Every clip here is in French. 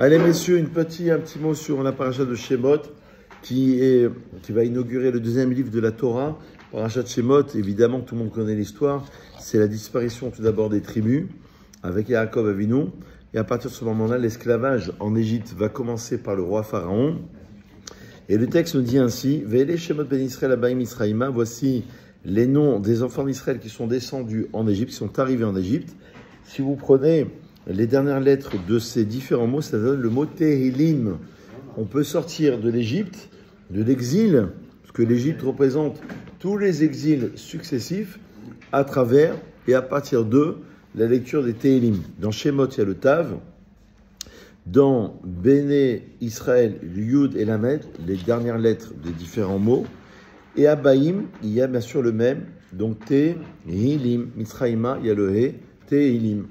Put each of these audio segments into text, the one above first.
Allez messieurs, un petit mot sur la paracha de Shemot qui va inaugurer le deuxième livre de la Torah. Paracha de Shemot, évidemment tout le monde connaît l'histoire, c'est la disparition tout d'abord des tribus avec Yaakov Avinu. Et à partir de ce moment-là, l'esclavage en Égypte va commencer par le roi Pharaon. Et le texte nous dit ainsi, Ve'ele Shemot ben Israël abaim Israïma, voici les noms des enfants d'Israël qui sont descendus en Égypte, qui sont arrivés en Égypte. Si vous prenez les dernières lettres de ces différents mots, ça donne le mot Tehilim. On peut sortir de l'Égypte, de l'exil, parce que l'Égypte représente tous les exils successifs à travers et à partir de la lecture des Tehilim. Dans Shemot, il y a le Tav. Dans Béné Israël, le Yud et Lamed, les dernières lettres des différents mots. Et à Baïm, il y a bien sûr le même. Donc Tehilim, Mitzraïma, il y a le He, Tehilim.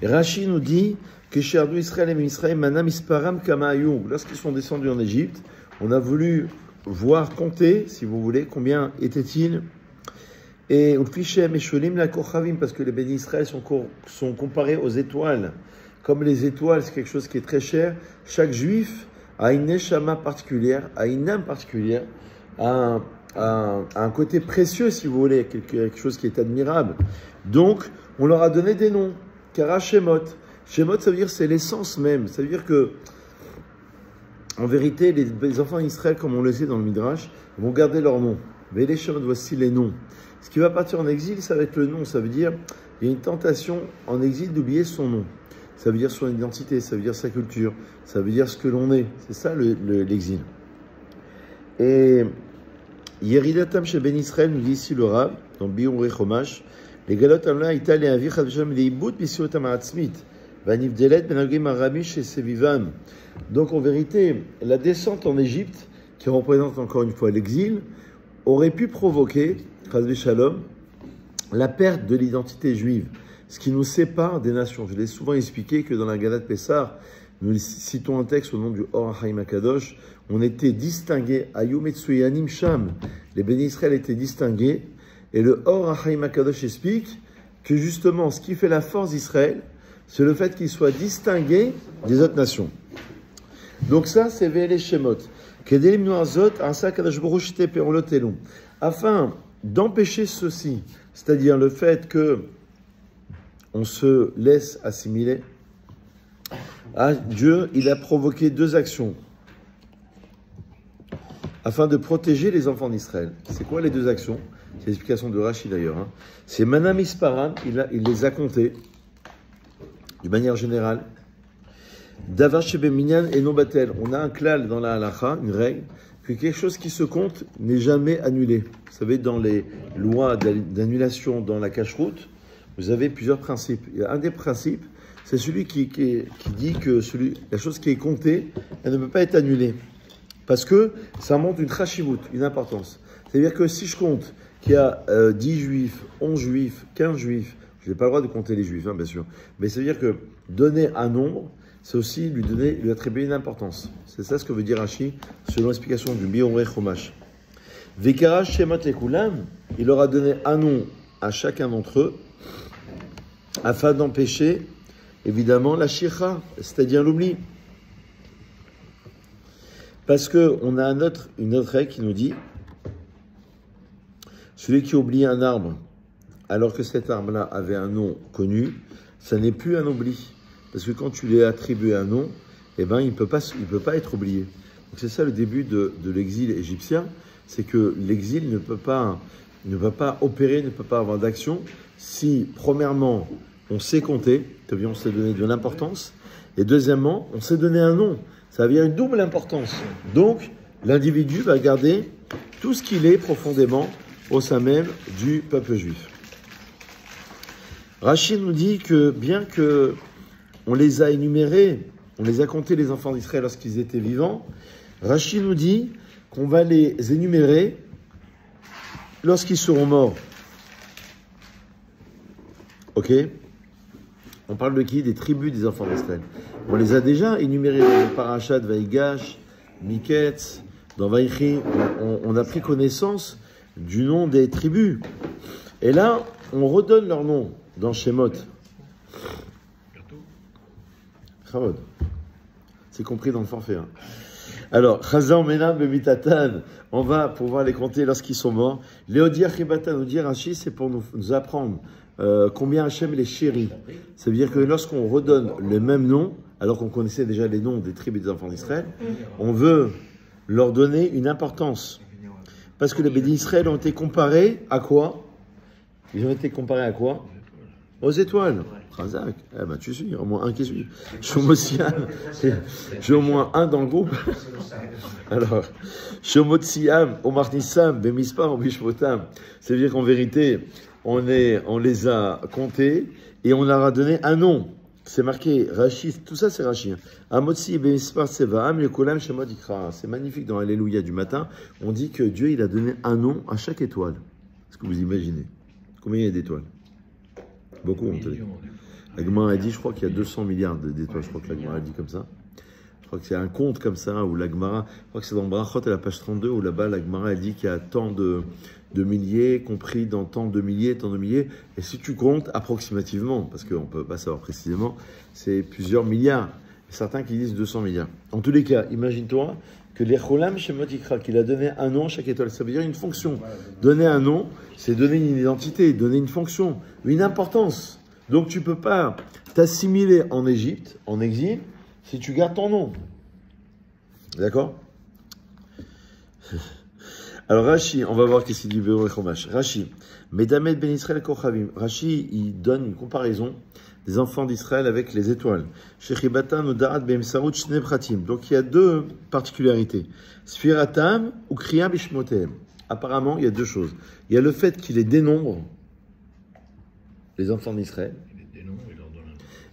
Et Rashi nous dit que chez Ardou Israël et Israël, Manam Isparam Kamaayou, lorsqu'ils sont descendus en Égypte, on a voulu voir, compter, si vous voulez, combien étaient-ils. Et Ufishem et Sholim la Kochavim, parce que les bénis Israël sont comparés aux étoiles. Comme les étoiles, c'est quelque chose qui est très cher, chaque juif a une neshama particulière, a une âme particulière, a un côté précieux, si vous voulez, quelque chose qui est admirable. Donc, on leur a donné des noms. Kara Shemot. Shemot, ça veut dire c'est l'essence même. Ça veut dire que, en vérité, les enfants d'Israël, comme on le sait dans le Midrash, vont garder leur nom. Mais les Shemot, voici les noms. Ce qui va partir en exil, ça va être le nom. Ça veut dire, il y a une tentation en exil d'oublier son nom. Ça veut dire son identité, ça veut dire sa culture, ça veut dire ce que l'on est. C'est ça l'exil. Et Yeridatam chez Ben Israël, nous dit ici le Rav, dans Biur Chomash, les galotes Allah Italie un virchad jam les ibout bisiotam atzmit vanivdelet benagim arami chez Sevivam. Donc en vérité, la descente en Égypte, qui représente encore une fois l'exil, aurait pu provoquer, Chazvé Shalom, la perte de l'identité juive. Ce qui nous sépare des nations. Je l'ai souvent expliqué que dans la Gala de Pessah, nous citons un texte au nom du Or HaChaim HaKadosh, on était distingués, Ayum Etsuyanim Sham, les bénis Israël étaient distingués, et le Or HaChaim HaKadosh explique que justement, ce qui fait la force d'Israël, c'est le fait qu'il soit distingué des autres nations. Donc ça, c'est Ve'ele Shemot. Kedelim Noazot, Asa Kadosh Baruch Hu Perolot Elum. Afin d'empêcher ceci, c'est-à-dire le fait que on se laisse assimiler. Dieu, il a provoqué deux actions afin de protéger les enfants d'Israël. C'est quoi les deux actions? C'est l'explication de Rashi d'ailleurs. C'est Manam Isparan, il les a comptés d'une manière générale. Davar Shebe Minyan et non batel. On a un klal dans la halacha, une règle, que quelque chose qui se compte n'est jamais annulé. Vous savez, dans les lois d'annulation dans la cacheroute, vous avez plusieurs principes. Il y a un des principes, c'est celui qui dit que la chose qui est comptée, elle ne peut pas être annulée. Parce que ça montre une chashivut, une importance. C'est-à-dire que si je compte qu'il y a 10 juifs, 11 juifs, 15 juifs, je n'ai pas le droit de compter les juifs, bien sûr. Mais ça veut dire que donner un nombre, c'est aussi lui attribuer une importance. C'est ça ce que veut dire Rashi, selon l'explication du Bioré Chomash. Vekara Shemot Lekulam, il leur a donné un nom à chacun d'entre eux, afin d'empêcher, évidemment, la shircha, c'est-à-dire l'oubli. Parce qu'on a une autre règle qui nous dit, celui qui oublie un arbre, alors que cet arbre-là avait un nom connu, ça n'est plus un oubli. Parce que quand tu lui as attribué un nom, eh ben, il peut pas être oublié. Donc c'est ça le début de l'exil égyptien, c'est que l'exil ne peut pas opérer, ne peut pas avoir d'action, si, premièrement, on sait compter, c'est-à-dire on s'est donné de l'importance, et deuxièmement, on s'est donné un nom. Ça veut dire une double importance. Donc, l'individu va garder tout ce qu'il est profondément au sein même du peuple juif. Rachid nous dit que bien que on les a énumérés, on les a comptés les enfants d'Israël lorsqu'ils étaient vivants, Rachid nous dit qu'on va les énumérer lorsqu'ils seront morts. Ok? On parle de qui? Des tribus des enfants d'Israël. On les a déjà énumérés dans le Parashat Vaïgash, Miketz, dans Vaïchi. On a pris connaissance du nom des tribus. Et là, on redonne leur nom dans Shemot. Chavod. C'est compris dans le forfait. Hein. Alors, Chazan Menam Bemitatan, on va pouvoir les compter lorsqu'ils sont morts. Léodia Chibatan, nous dit Rashi, c'est pour nous apprendre combien Hachem les chérit. Ça veut dire que lorsqu'on redonne le même nom, alors qu'on connaissait déjà les noms des tribus des enfants d'Israël, on veut leur donner une importance. Parce que les bénis d'Israël ont été comparés à quoi? Ils ont été comparés à quoi? Aux étoiles. Razak, eh ben tu suis, il y a au moins un qui suit. Shomotsiam, j'ai au moins un dans le groupe. Alors, Shomotsiam, Omarnissam, Bemispar, Obishvotam. C'est-à-dire qu'en vérité, on les a comptés et on leur a donné un nom. C'est marqué Rashi, tout ça c'est Rashi. Amotsi, Bemispar, Sevaam, Lekolam, Shemot Ikra. C'est magnifique dans Alléluia du matin. On dit que Dieu il a donné un nom à chaque étoile. Est-ce que vous imaginez? Combien il y a d'étoiles? Beaucoup, on te dit. La Gemara a dit, je crois qu'il y a 200 milliards d'étoiles, je crois que la Gemara a dit comme ça. Je crois que c'est un compte comme ça, où la Gemara, je crois que c'est dans Brachot à la page 32, où là-bas la Gemara a dit qu'il y a tant de milliers, compris dans tant de milliers, et si tu comptes approximativement, parce qu'on ne peut pas savoir précisément, c'est plusieurs milliards. Certains qui disent 200 milliards. En tous les cas, imagine-toi que les Cholam Shemot Ikra, qu'il a donné un nom à chaque étoile, ça veut dire une fonction. Donner un nom, c'est donner une identité, donner une fonction, une importance. Donc tu ne peux pas t'assimiler en Égypte, en exil, si tu gardes ton nom. D'accord? Alors Rashi, on va voir qu'est-ce qu'il dit Béor et Chomash. Rashi, Medamed ben Israël Kochavim. Rashi, il donne une comparaison des enfants d'Israël avec les étoiles. Shechibatan Udarat Bemsarut Shne Pratim. Donc il y a deux particularités. Sfiratam ou Kriya Bishmotem. Apparemment, il y a deux choses. Il y a le fait qu'il les dénombre, les enfants d'Israël,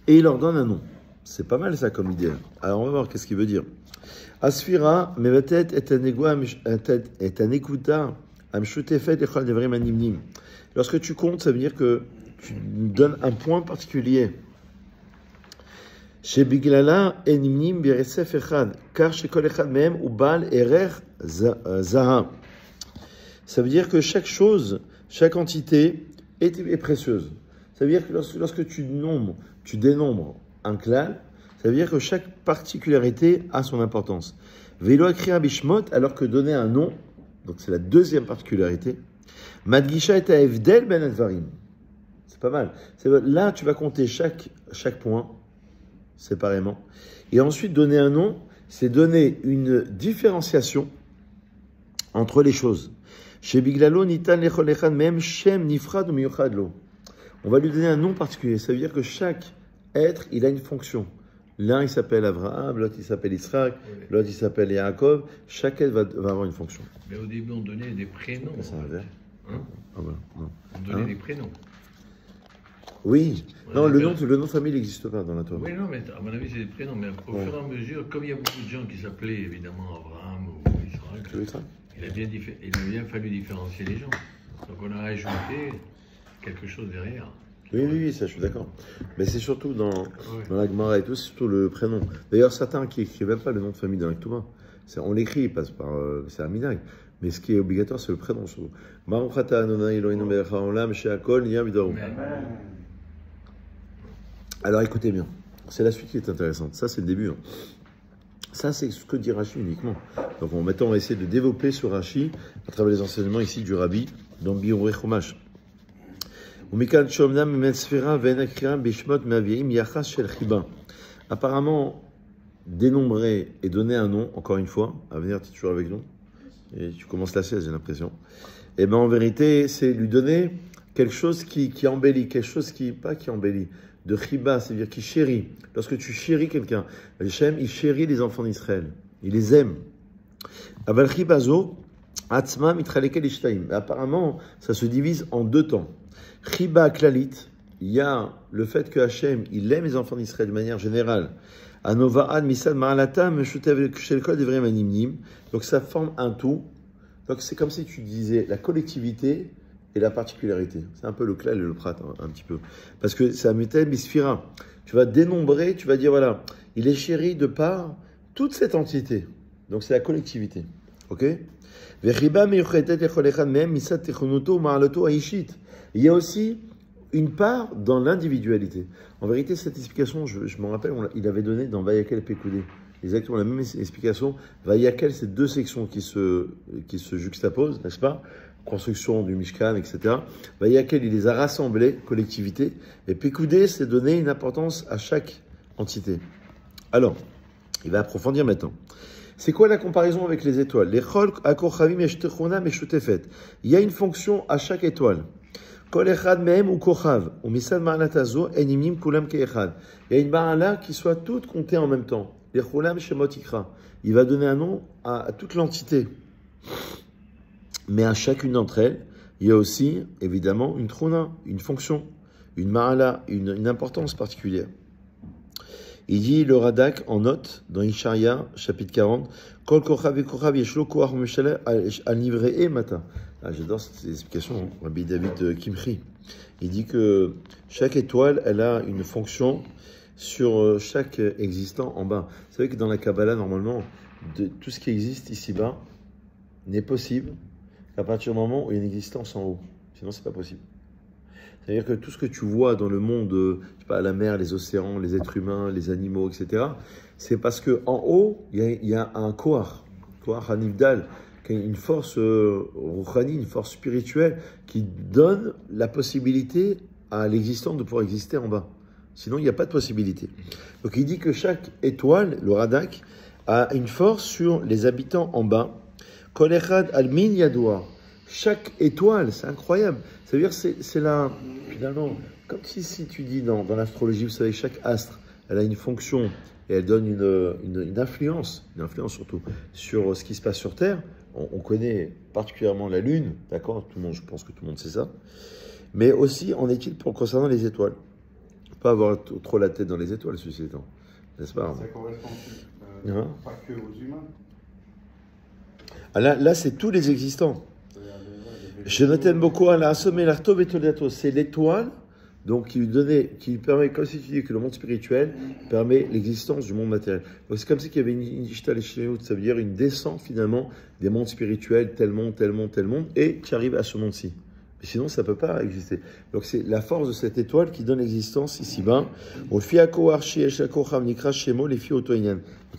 et il leur donne un nom. C'est pas mal ça comme idée. Alors on va voir qu'est-ce qu'il veut dire. Asfira, mevatet et un écouta, amshutefet echal devrim animnim. Lorsque tu comptes, ça veut dire que tu donnes un point particulier. Chez Biglala enimnim biresef echad, car chez kol echad mehem ubal erer zaha. Ça veut dire que chaque chose, chaque entité est précieuse. Ça veut dire que lorsque tu dénombres un clan, ça veut dire que chaque particularité a son importance. Velo akriya bishmot, alors que donner un nom, donc c'est la deuxième particularité. Madgisha et avdel ben advarim. C'est pas mal. Là, tu vas compter chaque point séparément. Et ensuite, donner un nom, c'est donner une différenciation entre les choses. Chez Biglalo, nitan lechol echad mehem shem nifrad ou miyuchad lo. On va lui donner un nom particulier. Ça veut dire que chaque être, il a une fonction. L'un, il s'appelle Abraham, l'autre, il s'appelle Israël, l'autre, il s'appelle Yaakov. Chaque être va avoir une fonction. Mais au début, on donnait des prénoms. C'est un verre. Hein? Ah ben, non. On donnait des prénoms. Oui. Non, le nom de famille n'existe pas dans la Torah. Oui, non, mais à mon avis, c'est des prénoms. Mais au fur et à mesure, comme il y a beaucoup de gens qui s'appelaient évidemment Abraham ou Israël, il a bien fallu différencier les gens. Donc on a ajouté quelque chose derrière. Oui, ça je suis d'accord. Mais c'est surtout dans la Gemara et tout, c'est surtout le prénom. D'ailleurs, certains qui n'écrivent même pas le nom de famille dans la Ketouba, on l'écrit, il passe par. C'est un minag. Mais ce qui est obligatoire, c'est le prénom. Alors écoutez bien, c'est la suite qui est intéressante. Ça, c'est le début. Hein. Ça, c'est ce que dit Rashi uniquement. Donc maintenant, on va essayer de développer ce Rashi à travers les enseignements ici du Rabbi dans Biur et Chumash. Apparemment, dénombrer et donner un nom, encore une fois, à venir, tu es toujours avec nous, et tu commences la 16, j'ai l'impression. Et bien en vérité, c'est lui donner quelque chose qui embellit, quelque chose qui embellit, de chiba, c'est-à-dire qui chérit. Lorsque tu chéris quelqu'un, Hachem, il chérit les enfants d'Israël, il les aime. Aval chibazo, atzma mitralekel ishtaim. Apparemment, ça se divise en deux temps. Chiba klalit, il y a le fait que Hachem, il aime les enfants d'Israël de manière générale. Anova'ad misad ma'alatam shutev shelkol devrim animnim. Donc ça forme un tout. Donc c'est comme si tu disais la collectivité et la particularité. C'est un peu le klal et le prat, un petit peu. Parce que c'est un mutem bisfira. Tu vas dénombrer, tu vas dire voilà, il est chéri de par toute cette entité. Donc c'est la collectivité. Ok? Il y a aussi une part dans l'individualité. En vérité, cette explication, je m'en rappelle, il avait donné dans Vayakel et Pekoudé. Exactement la même explication. Vayakel, c'est deux sections qui se juxtaposent, n'est-ce pas? Construction du Mishkan, etc. Vayakel, il les a rassemblés, collectivité. Et Pekoudé, c'est donner une importance à chaque entité. Alors, il va approfondir maintenant. C'est quoi la comparaison avec les étoiles? Les Chol Akochavim Yeshtechona Meshutefet. Il y a une fonction à chaque étoile. Kol Echad Mehem ou Kochav. Ou Misad Ma'anatazo Enimim Kulam Keechad. Il y a une ma'ala qui soit toutes comptées en même temps. Les Cholam Shemot Ikra. Il va donner un nom à toute l'entité. Mais à chacune d'entre elles, il y a aussi, évidemment, une trona, une fonction, une ma'ala, une importance particulière. Il dit le Radak en note dans Isharia, chapitre 40, Kol Kochav et Kochav Yeshlo Koach Meshaleh al Nivre'e Mata. J'adore cette explication, Rabbi David Kimchi. Il dit que chaque étoile, elle a une fonction sur chaque existant en bas. Vous savez que dans la Kabbalah, normalement, tout ce qui existe ici-bas n'est possible qu'à partir du moment où il y a une existence en haut. Sinon, c'est pas possible. C'est-à-dire que tout ce que tu vois dans le monde, je sais pas, la mer, les océans, les êtres humains, les animaux, etc., c'est parce qu'en haut, il y a un Koach Hanivdal, qui est une force rouchani, une force spirituelle, qui donne la possibilité à l'existant de pouvoir exister en bas. Sinon, il n'y a pas de possibilité. Donc, il dit que chaque étoile, le Radak, a une force sur les habitants en bas. Kol echad al min yadoua. Chaque étoile, c'est incroyable. Ça veut dire c'est là, finalement, comme si tu dis dans l'astrologie, vous savez, chaque astre, elle a une fonction et elle donne une influence surtout sur ce qui se passe sur Terre. On connaît particulièrement la Lune, d'accord? Tout le monde, je pense que tout le monde sait ça. Mais aussi, en est-il concernant les étoiles? Pas avoir trop la tête dans les étoiles, ceci étant, n'est-ce pas? Ça correspond pas que aux humains. Ah, là, c'est tous les existants. C'est l'étoile, donc qui permet, comme si tu dis que le monde spirituel permet l'existence du monde matériel. Donc c'est comme si il y avait une ishtal eshleut, ça veut dire une descente finalement des mondes spirituels, tel monde, et qui arrive à ce monde-ci. Mais sinon, ça ne peut pas exister. Donc c'est la force de cette étoile qui donne l'existence ici-bas. Donc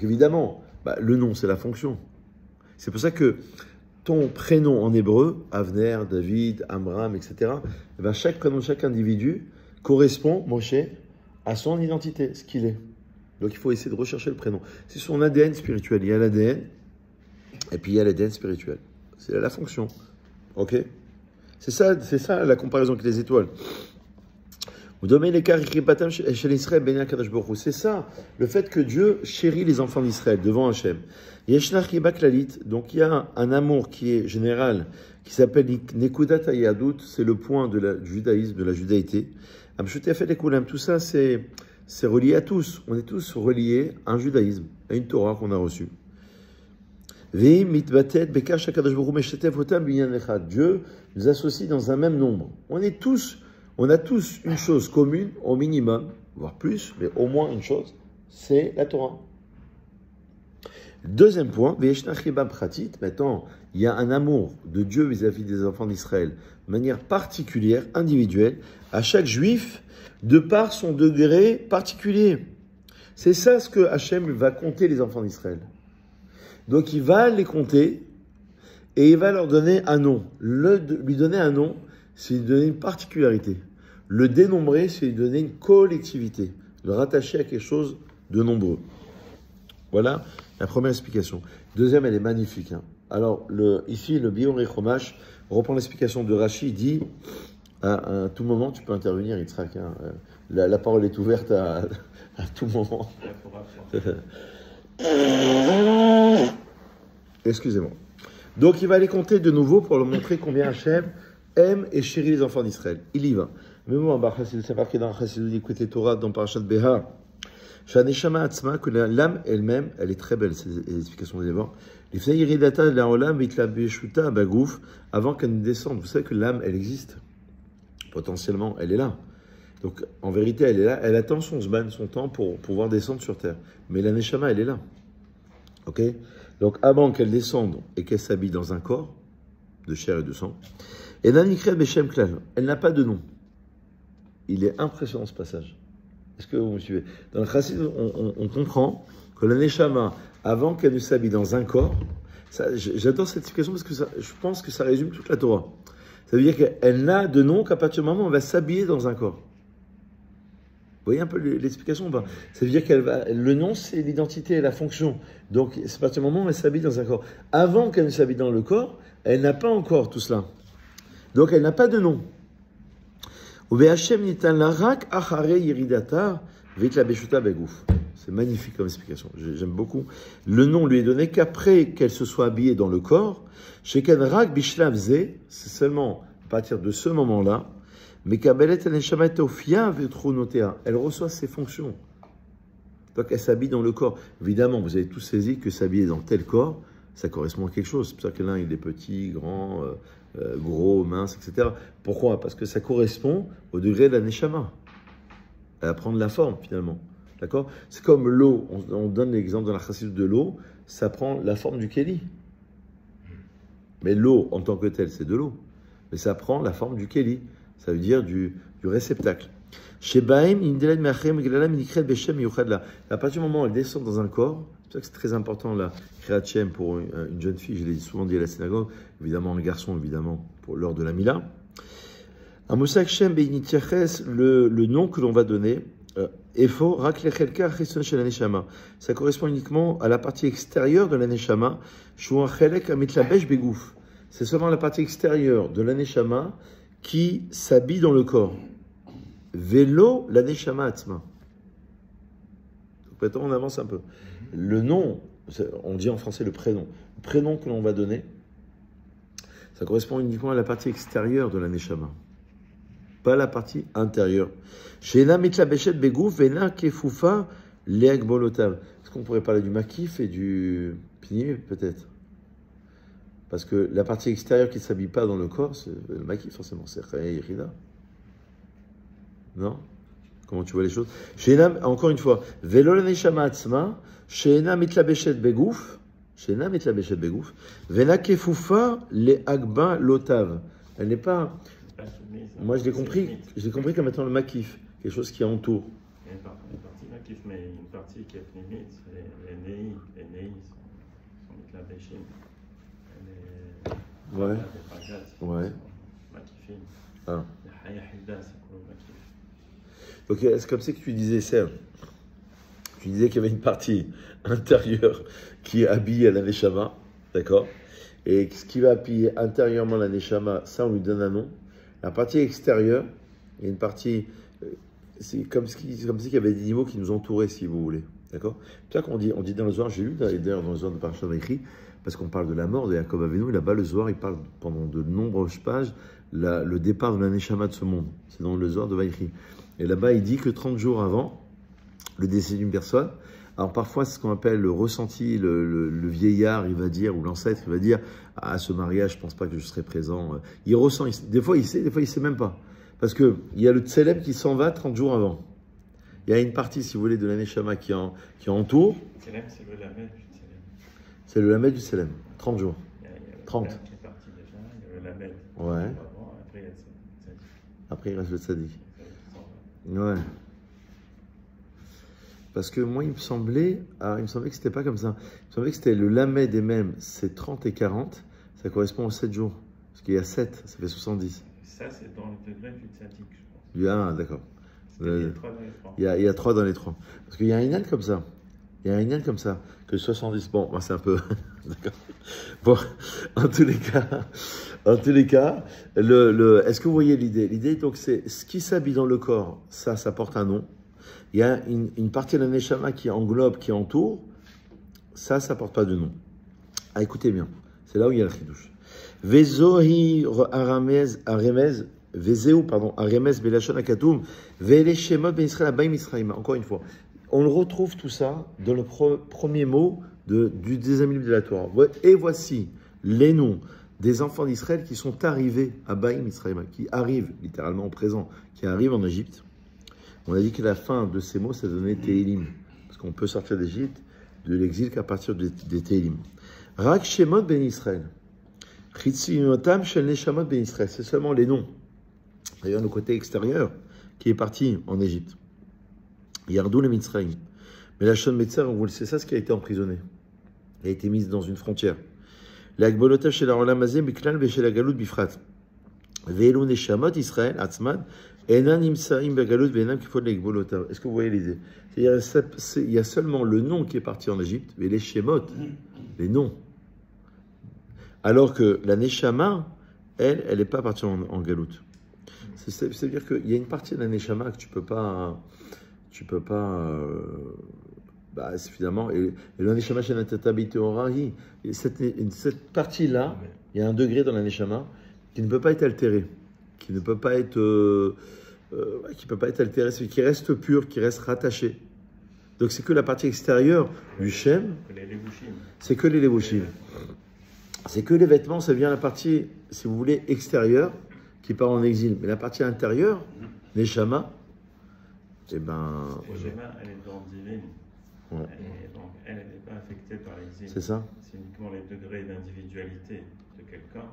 évidemment, le nom, c'est la fonction. C'est pour ça que ton prénom en hébreu, Avner, David, Amram, etc., chaque prénom de chaque individu correspond, Moshe, à son identité, ce qu'il est. Donc il faut essayer de rechercher le prénom. C'est son ADN spirituel. Il y a l'ADN, et puis il y a l'ADN spirituel. C'est la fonction. Ok? C'est ça la comparaison avec les étoiles. C'est ça, le fait que Dieu chérit les enfants d'Israël devant Hachem. Donc il y a un amour qui est général, qui s'appelle Nekudat Hayadut, c'est le point du judaïsme, de la judaïté. Tout ça, c'est relié à tous. On est tous reliés à un judaïsme, à une Torah qu'on a reçue. Dieu nous associe dans un même nombre. On a tous une chose commune, au minimum, voire plus, mais au moins une chose, c'est la Torah. Deuxième point, maintenant, il y a un amour de Dieu vis-à-vis des enfants d'Israël, de manière particulière, individuelle, à chaque juif, de par son degré particulier. C'est ça ce que Hachem va compter les enfants d'Israël. Donc il va les compter et il va leur donner un nom. Lui donner un nom, c'est lui donner une particularité. Le dénombrer, c'est lui donner une collectivité. Le rattacher à quelque chose de nombreux. Voilà la première explication. Deuxième, elle est magnifique. Alors, ici, le Biur et Chomash reprend l'explication de Rashi. Il dit, à tout moment, tu peux intervenir, Yitzhak. La parole est ouverte à tout moment. Excusez-moi. Donc, il va les compter de nouveau pour leur montrer combien Hachem aime et chérit les enfants d'Israël. Il y va. Mais moi, c'est marqué dans Chassidut d'écouter Torah, dans Parashat Behar. Shaneshama Atzma, que l'âme elle-même, elle est très belle, c'est l'explication des dévots. Les Fnei Yiridata de la Olam, Vitla Beshuta, Bagouf, avant qu'elle ne descende. Vous savez que l'âme, elle existe. Potentiellement, elle est là. Donc, en vérité, elle est là. Elle attend son zman, son temps pour pouvoir descendre sur terre. Mais la Neshama, elle est là. Ok? Donc, avant qu'elle descende et qu'elle s'habille dans un corps de chair et de sang, et Nanikred Beshem Klal, elle n'a pas de nom. il est impressionnant ce passage. Est-ce que vous me suivez? Dans le Chassid, on comprend que la Neshama, avant qu'elle ne s'habille dans un corps, j'adore cette explication parce que je pense que ça résume toute la Torah. Ça veut dire qu'elle n'a de nom qu'à partir du moment où elle va s'habiller dans un corps. Vous voyez un peu l'explication ou pas? Ça veut dire le nom, c'est l'identité et la fonction. Donc, c'est à partir du moment où elle s'habille dans un corps. Avant qu'elle ne s'habille dans le corps, elle n'a pas encore tout cela. Donc, elle n'a pas de nom. C'est magnifique comme explication. J'aime beaucoup. Le nom lui est donné qu'après qu'elle se soit habillée dans le corps. C'est seulement à partir de ce moment-là. Mais elle reçoit ses fonctions. Donc elle s'habille dans le corps. Évidemment, vous avez tous saisi que s'habiller dans tel corps, ça correspond à quelque chose. C'est pour ça que l'un il est petit, grand, gros, mince, etc. Pourquoi? Parce que ça correspond au degré de la neshama. Elle va prendre la forme finalement. D'accord? C'est comme l'eau. On donne l'exemple dans la chassidut de l'eau. Ça prend la forme du kéli. Mais l'eau en tant que telle, c'est de l'eau. Mais ça prend la forme du kéli. Ça veut dire du réceptacle. À partir du moment où elle descend dans un corps, c'est pour ça que c'est très important la Kriyat Shem pour une jeune fille, je l'ai souvent dit à la synagogue, évidemment un garçon, évidemment, pour l'heure de la Mila. Le nom que l'on va donner, ça correspond uniquement à la partie extérieure de la Neshama. C'est seulement la partie extérieure de la Neshama qui s'habille dans le corps. Vélo, la Neshama Atzma. Maintenant, on avance un peu. Le nom, on dit en français le prénom. Le prénom que l'on va donner, ça correspond uniquement à la partie extérieure de la Neshama. Pas la partie intérieure. Sheena mitla beshet begouf vena kefufa leak bolotav. Est-ce qu'on pourrait parler du makif et du pini, peut-être? Parce que la partie extérieure qui ne s'habille pas dans le corps, c'est le makif, forcément. C'est Chaya Yerida. Non? Comment tu vois les choses? Encore une fois, Velo la neshama atzma, sheena mitlabeshet begouf, vena kefufa le agba lotav. Elle n'est pas. Moi, je l'ai compris comme étant le makif, quelque chose qui entoure. Il y a une partie makif, mais une partie qui est pnimite, c'est les nei sont mitlabeshim. Ouais. Ouais. Ah. Donc, c'est comme ça que tu disais, Serge. Tu disais qu'il y avait une partie intérieure qui habille la Neshama, d'accord? Et ce qui va habiller intérieurement la Neshama, ça, on lui donne un nom. La partie extérieure, il y a une partie. C'est comme s'il y avait des animaux qui nous entouraient, si vous voulez. D'accord? C'est ça qu'on dit dans le Zohar, j'ai lu d'ailleurs dans le Zohar de Parashat Vaïchi, parce qu'on parle de la mort de Yaakov Avinu, et là-bas, le Zohar, il parle pendant de nombreuses pages le départ de la Neshama de ce monde. C'est dans le Zohar de Vaïchi. Et là-bas, il dit que 30 jours avant le décès d'une personne, alors parfois, c'est ce qu'on appelle le ressenti, le vieillard, il va dire, ou l'ancêtre, il va dire, à ce mariage, je ne pense pas que je serai présent. Il ressent, des fois il sait, des fois il ne sait même pas. Parce qu'il y a le Tselem qui s'en va 30 jours avant. Il y a une partie, si vous voulez, de la Neshama qui entoure. Le Tselem, c'est le Lamed du Tselem. C'est le Lamed du Tselem, 30 jours. Il y a 30. Qui est parti déjà, il y a le Lamed. Ouais. Après, il y a le Tzadik. Après, il reste le Tzadik. Ouais. Parce que moi, il me semblait que c'était pas comme ça. Il me semblait que c'était le Lamed des mêmes, c'est 30 et 40, ça correspond aux 7 jours. Parce qu'il y a 7, ça fait 70. Ça, c'est dans le degré du Tzadik, je pense. Ah, d'accord. Il y a 3 dans les 3. Il y a 3 dans les 3. Parce qu'il y a un Inal comme ça. Il y a un Inal comme ça, que 70. Bon, moi, c'est un peu. D'accord. Bon, en tous les cas, est-ce que vous voyez l'idée? L'idée, donc, c'est ce qui s'habille dans le corps, ça porte un nom. Il y a une partie de la Neshama qui englobe, qui entoure, ça porte pas de nom. Ah, écoutez bien, c'est là où il y a le chidouche. Vezohi aramez, belachon akatum, vele shemot ben Israël abayim Israël. Encore une fois, on le retrouve tout ça dans le premier mot du deuxième livre de la Torah. Et voici les noms des enfants d'Israël qui sont arrivés à Baïm Israël, qui arrivent littéralement au présent, qui arrivent en Égypte. On a dit que la fin de ces mots, ça donnait Télim. Parce qu'on peut sortir d'Égypte, de l'exil qu'à partir des Télim. Rak Shemot ben Israël. Chitzinotam shel Neshamot ben Israël. C'est seulement les noms. D'ailleurs, le côté extérieur, qui est parti en Égypte. Yardou le Mitzrayim. Mais la Shon Metzer, c'est ça ce qui a été emprisonné. Il a été mis dans une frontière. La Gbolota chez la Rolamazé, Biklal, chez la Galout Bifrat. Ve'elu Neshamot Israël, Atzmad, Enan Imsaim Bagalut, Ve'enam Kifod le Gbolota. Est-ce que vous voyez l'idée? C'est-à-dire, il y a seulement le nom qui est parti en Égypte, mais les Shemot, les noms. Alors que la Neshama, elle n'est pas partie en Galout. C'est-à-dire qu'il y a une partie de la Neshama que tu peux pas, c'est finalement, et le Neshama chez Natathabite Orahi, cette partie-là, il y a un degré dans la Neshama qui ne peut pas être altéré, qui ne peut pas être, altéré, c'est qui reste pur, qui reste rattaché. Donc c'est que la partie extérieure du Shem, c'est que les Levushim. C'est que les vêtements, ça vient la partie, si vous voulez, extérieure, qui part en exil. Mais la partie intérieure, Neshama, eh ben... Neshama, elle est dans divine. Ouais. Donc, elle n'est pas affectée par l'exil. C'est ça. C'est uniquement les degrés d'individualité de quelqu'un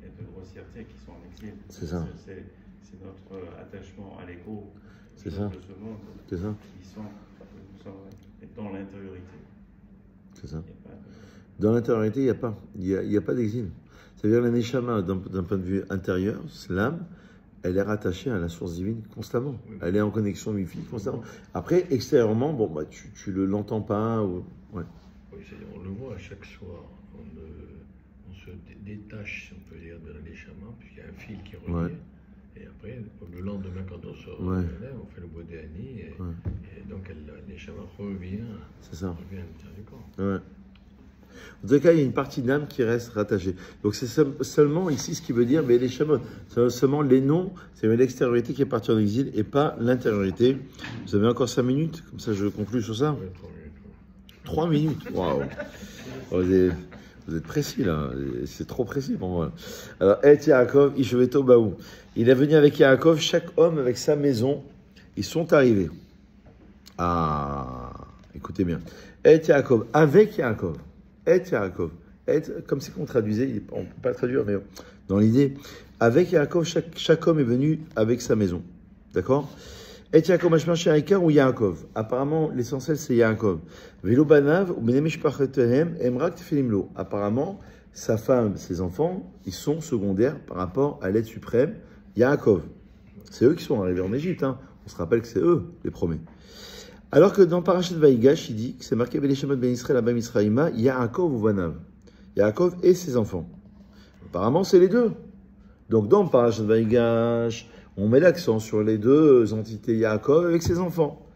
et de grossièreté qui sont en exil. C'est ça. C'est notre attachement à l'ego de ce monde qui sont dans l'intériorité. C'est ça. Dans l'intériorité, il n'y a pas d'exil. C'est-à-dire la Neshama, d'un point de vue intérieur, l'âme, elle est rattachée à la source divine constamment. Elle est en connexion Wi-Fi constamment. Après, extérieurement, tu l'entends pas. Ouais. Oui, on le voit à chaque soir. On se détache, si on peut dire, de la Neshama, puisqu'il y a un fil qui relie. Ouais. Et après, le lendemain, quand on sort, on fait le Bodéani, et donc la Neshama revient. C'est ça. Revient à l'intérieur du corps. Ouais. En tout cas, il y a une partie d'âme qui reste rattachée. Donc c'est seulement ici ce qui veut dire, mais les Shamot, c'est seulement les noms, c'est l'extériorité qui est partie en exil et pas l'intériorité. Vous avez encore 5 minutes, comme ça je conclue sur ça. 3 minutes. Waouh. Vous êtes précis là, c'est trop précis pour moi. Alors, Et Yaakov, Isheveto Baou. Il est venu avec Yaakov, chaque homme avec sa maison. Ils sont arrivés. Ah, écoutez bien. Et Yaakov, avec Yaakov. Et Yaakov. Comme c'est qu'on traduisait, on ne peut pas le traduire, mais dans l'idée, avec Yaakov, chaque homme est venu avec sa maison. D'accord? Et Yaakov, Mashmar Sharika ou Yaakov. Apparemment, l'essentiel, c'est Yaakov. Velo Banav, ou Benemish Pachetehem, Emrak Tefilimlo. Apparemment, sa femme, ses enfants, ils sont secondaires par rapport à l'aide suprême, Yaakov. C'est eux qui sont arrivés en Égypte. Hein. On se rappelle que c'est eux, les premiers. Alors que dans Parashat Vaïgash, il dit que c'est marqué Beleshemot Ben Israël Abba Misraïma, Yaakov ou Banav. Yaakov et ses enfants. Apparemment, c'est les deux. Donc, dans Parashat Vaïgash, on met l'accent sur les deux entités Yaakov avec ses enfants.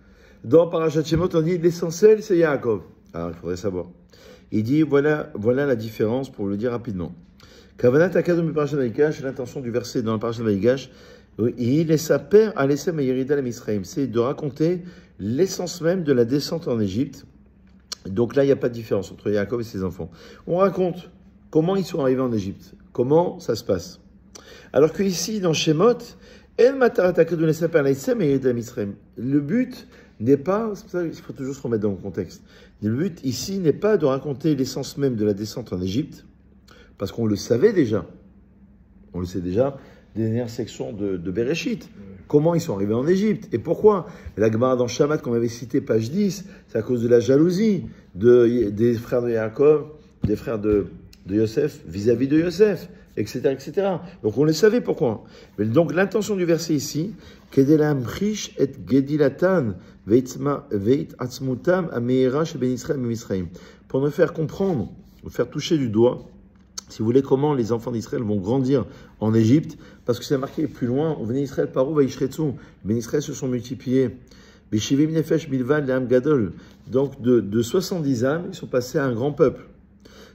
Dans Parashat Shemot, on dit l'essentiel, c'est Yaakov. Alors, il faudrait savoir. Il dit, voilà la différence pour le dire rapidement. Kavanat Akadom Parashat Vaïgash, l'intention du verset dans le Parashat Vaïgash, il est sa père à l'essem Yerida Misraïm. C'est de raconter l'essence même de la descente en Égypte. Donc là, il n'y a pas de différence entre Yaakov et ses enfants. On raconte comment ils sont arrivés en Égypte, comment ça se passe. Alors que ici, dans Shemot, le but n'est pas, c'est pour ça qu'il faut toujours se remettre dans le contexte. Le but ici n'est pas de raconter l'essence même de la descente en Égypte, parce qu'on le savait déjà. On le sait déjà des dernières sections de Bereshit. Comment ils sont arrivés en Égypte et pourquoi? La Gemara dans Shamat qu'on avait cité, page 10, c'est à cause de la jalousie des frères de Yaakov, des frères de Yosef vis-à-vis de Yosef, etc., etc. Donc on le savait pourquoi. Mais donc l'intention du verset ici, Kedelamrish et Gedilatan veit atzmutam ameira sheben Israël et Misraïm, pour nous faire comprendre, nous faire toucher du doigt, si vous voulez, comment les enfants d'Israël vont grandir en Égypte, parce que c'est marqué plus loin, on venait Israël par où va Ishretsu, les Israël se sont multipliés. Beshivim nefesh bilvad le'am gadol. Donc de 70 âmes, ils sont passés à un grand peuple.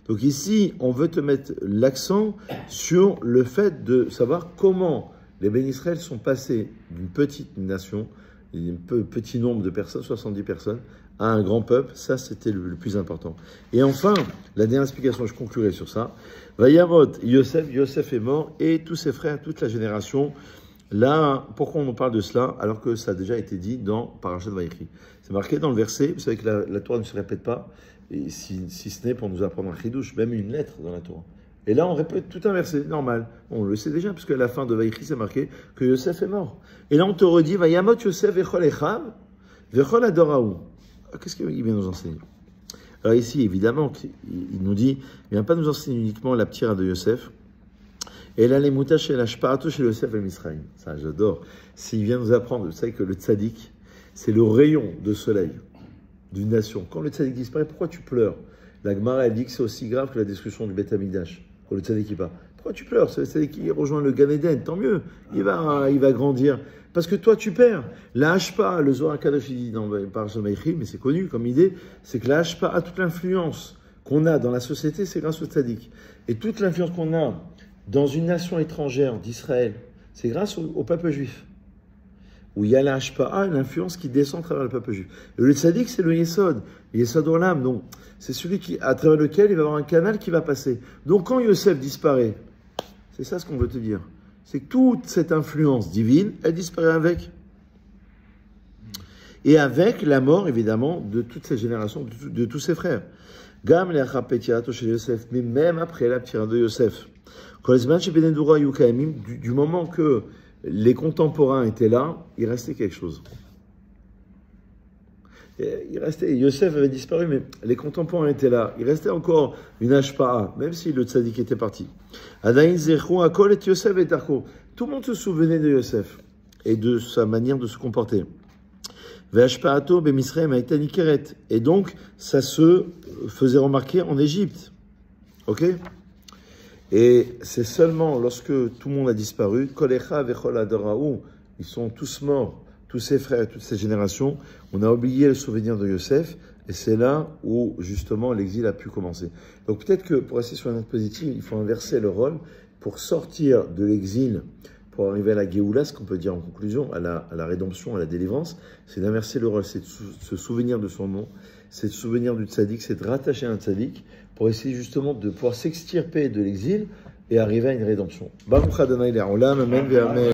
Donc ici, on veut te mettre l'accent sur le fait de savoir comment les Ben Israël sont passés d'une petite nation, un petit nombre de personnes, 70 personnes, à un grand peuple. Ça, c'était le plus important. Et enfin, la dernière explication, je conclurai sur ça. Vayamot, Yosef est mort, et tous ses frères, toute la génération. Là, pourquoi on nous parle de cela, alors que ça a déjà été dit dans Parashat Vaïchi? C'est marqué dans le verset, vous savez que la Torah ne se répète pas, et si ce n'est pour nous apprendre un chidouche, même une lettre dans la Torah. Et là, on répète tout inversé, normal. On le sait déjà, puisque à la fin de Vaïchi, c'est marqué que Yosef est mort. Et là, on te redit, Vayamot Yosef vechol echav, vechol adoraou. Qu'est-ce qu'il vient nous enseigner? Alors ici, évidemment, il nous dit, il ne vient pas nous enseigner uniquement la ptira de Yosef, et là, les moutaches et la shparato chez Yosef et Misraïm. Ça, j'adore. S'il vient nous apprendre, vous savez que le tzaddik, c'est le rayon de soleil d'une nation. Quand le tzaddik disparaît, pourquoi tu pleures? La Gemara, elle dit que c'est aussi grave que la destruction du Beth Amikdash. Quand le tzaddik part. Pourquoi tu pleures? C'est le tzaddik qui rejoint le Gan Eden, tant mieux. Il va grandir. Parce que toi, tu perds. La hashpa, le Zohar Kadosh, il dit dans Parashat Vaïchi, mais c'est connu comme idée, c'est que la hashpa a toute l'influence qu'on a dans la société, c'est grâce au tzaddik. Et toute l'influence qu'on a dans une nation étrangère d'Israël, c'est grâce au peuple juif. Où il y a la hashpa, l'influence qui descend à travers le peuple juif. Et le tzaddik, c'est le yesod olam. Donc, c'est celui à travers lequel il va y avoir un canal qui va passer. Donc, quand Yosef disparaît, c'est ça ce qu'on veut te dire. C'est que toute cette influence divine, elle disparaît avec. Et avec la mort, évidemment, de toute cette génération, de tous ses frères. Gam le'achar petirato chez Yosef, mais même après la ptira de Yosef. Du moment que les contemporains étaient là, il restait quelque chose. Yosef avait disparu, mais les contemporains étaient là. Il restait encore une hashpa'a, même si le tzaddik était parti. Tout le monde se souvenait de Yosef et de sa manière de se comporter. Et donc, ça se faisait remarquer en Égypte. Ok? Et c'est seulement lorsque tout le monde a disparu, ils sont tous morts, tous ses frères, toutes ces générations, on a oublié le souvenir de Yosef, et c'est là où, justement, l'exil a pu commencer. Donc peut-être que, pour rester sur une note positive, il faut inverser le rôle pour sortir de l'exil, pour arriver à la Géoula, ce qu'on peut dire en conclusion, à la rédemption, à la délivrance, c'est d'inverser le rôle, c'est de se souvenir de son nom, c'est de se souvenir du tzaddik, c'est de rattacher un tzaddik, pour essayer justement de pouvoir s'extirper de l'exil et arriver à une rédemption. Baruch Adonai Le'olam, amen.